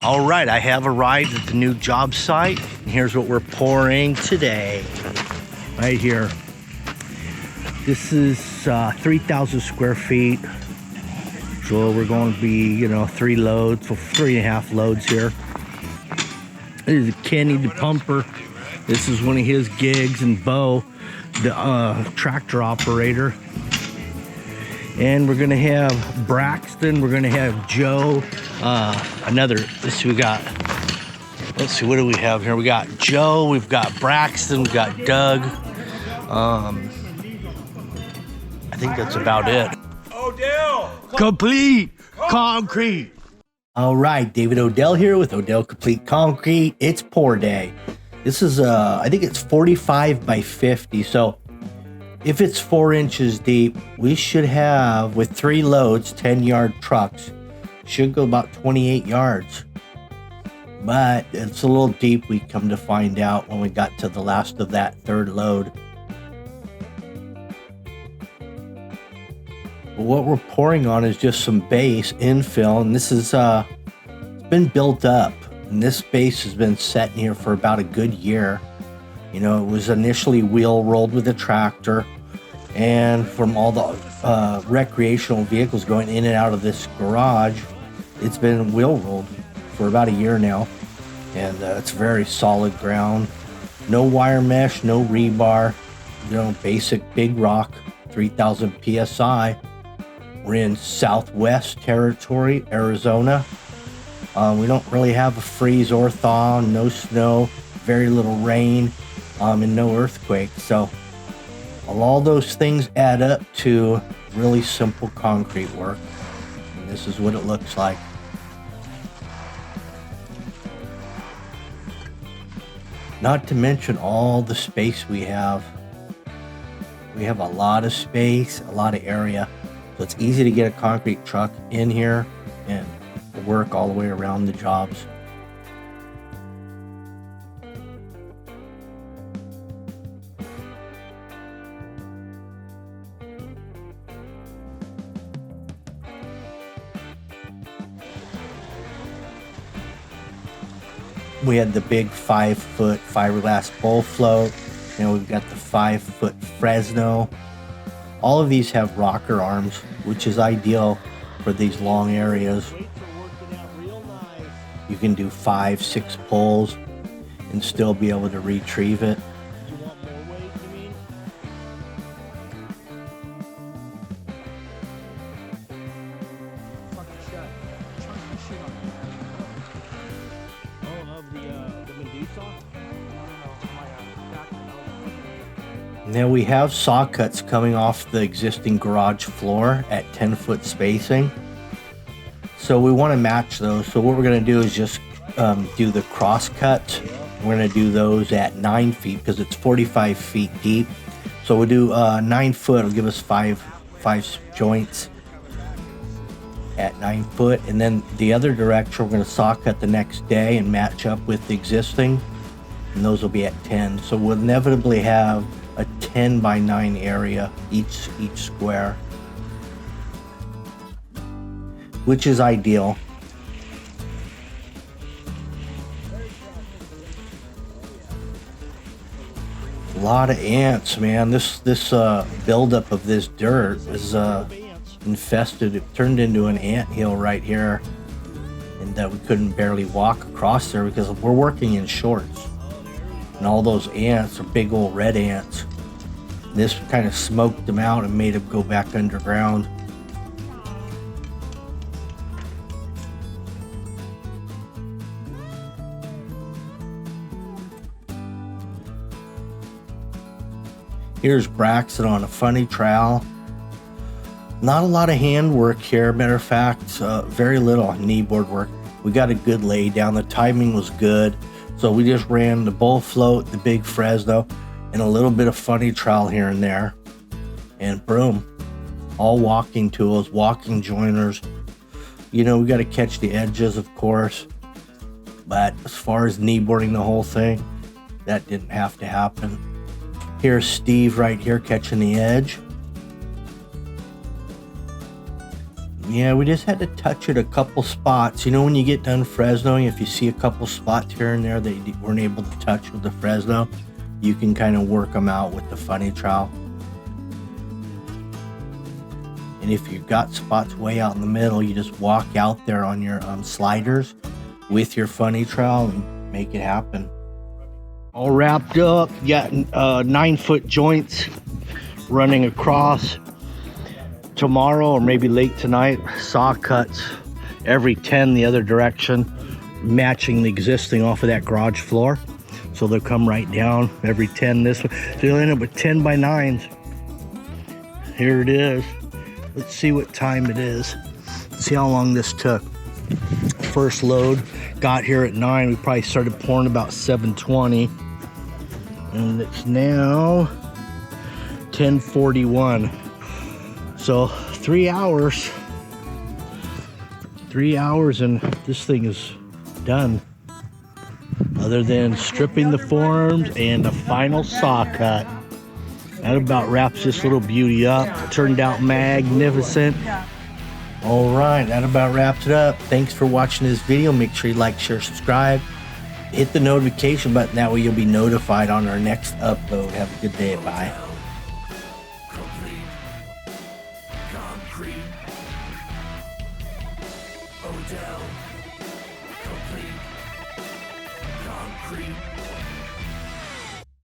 All right, I have arrived at the new job site, and here's what we're pouring today. Right here. This is 3,000 square feet. So we're going to be, 3 loads, so 3.5 loads here. This is Kenny the pumper. This is one of his gigs, and Bo, the tractor operator. And we're gonna have Braxton, we're gonna have Joe, let's see, what do we have here? We got Joe, we've got Braxton, we've got Doug. I think that's about it. Odell! Complete Concrete. All right, David Odell here with Odell Complete Concrete. It's pour day. This is, I think it's 45 by 50, so if it's 4 inches deep, we should have, with 3 loads, 10-yard trucks, should go about 28 yards. But it's a little deep, we come to find out when we got to the last of that 3rd load. But what we're pouring on is just some base infill, and this is it's been built up. And this base has been set in here for about a good year. It was initially wheel rolled with a tractor, and from all the recreational vehicles going in and out of this garage, it's been wheel rolled for about a year now, and it's very solid ground. No wire mesh, no rebar, basic big rock, 3,000 PSI. We're in Southwest Territory, Arizona. We don't really have a freeze or thaw, no snow, very little rain. And no earthquake. So all those things add up to really simple concrete work. And this is what it looks like. Not to mention all the space we have. We have a lot of space, a lot of area. So it's easy to get a concrete truck in here and work all the way around the jobs. We had the big 5-foot fiberglass bowl float. We've got the 5-foot Fresno. All of these have rocker arms, which is ideal for these long areas. You can do 5-6 pulls and still be able to retrieve it. Now we have saw cuts coming off the existing garage floor at 10-foot spacing. So we want to match those. So what we're going to do is just do the cross cuts. We're going to do those at 9 feet because it's 45 feet deep. So we'll do 9 foot. It'll give us five joints at 9 foot. And then the other direction, we're going to saw cut the next day and match up with the existing. And those will be at 10. So we'll inevitably have a 10 by 9 area each square, which is ideal. A lot of ants, man. This buildup of this dirt is infested. It turned into an ant hill right here, and that we couldn't barely walk across there because we're working in shorts. And all those ants are big old red ants. This kind of smoked them out and made them go back underground. Here's Braxton on a funny trowel. Not a lot of hand work here. Matter of fact, very little knee board work. We got a good lay down. The timing was good. So we just ran the bowl float, the big Fresno, and a little bit of funny trowel here and there. And boom, all walking tools, walking joiners. We got to catch the edges, of course. But as far as knee boarding the whole thing, that didn't have to happen. Here's Steve right here catching the edge. Yeah, we just had to touch it a couple spots. You know, when you get done Fresnoing, if you see a couple spots here and there that you weren't able to touch with the Fresno, you can kind of work them out with the funny trowel. And if you've got spots way out in the middle, you just walk out there on your sliders with your funny trowel and make it happen. All wrapped up, you got 9-foot joints running across. Tomorrow or maybe late tonight, saw cuts every 10 the other direction, matching the existing off of that garage floor. So they'll come right down every 10 this way. So you'll end up with 10 by 9s. Here it is. Let's see what time it is. See how long this took. First load got here at 9. We probably started pouring about 7:20, and it's now 10:41. So 3 hours. 3 hours and this thing is done. Other than stripping the forms and the final saw cut. That about wraps this little beauty up. Turned out magnificent. All right, that about wraps it up. Thanks for watching this video. Make sure you like, share, subscribe. Hit the notification button. That way you'll be notified on our next upload. Have a good day. Bye. Odell, complete concrete.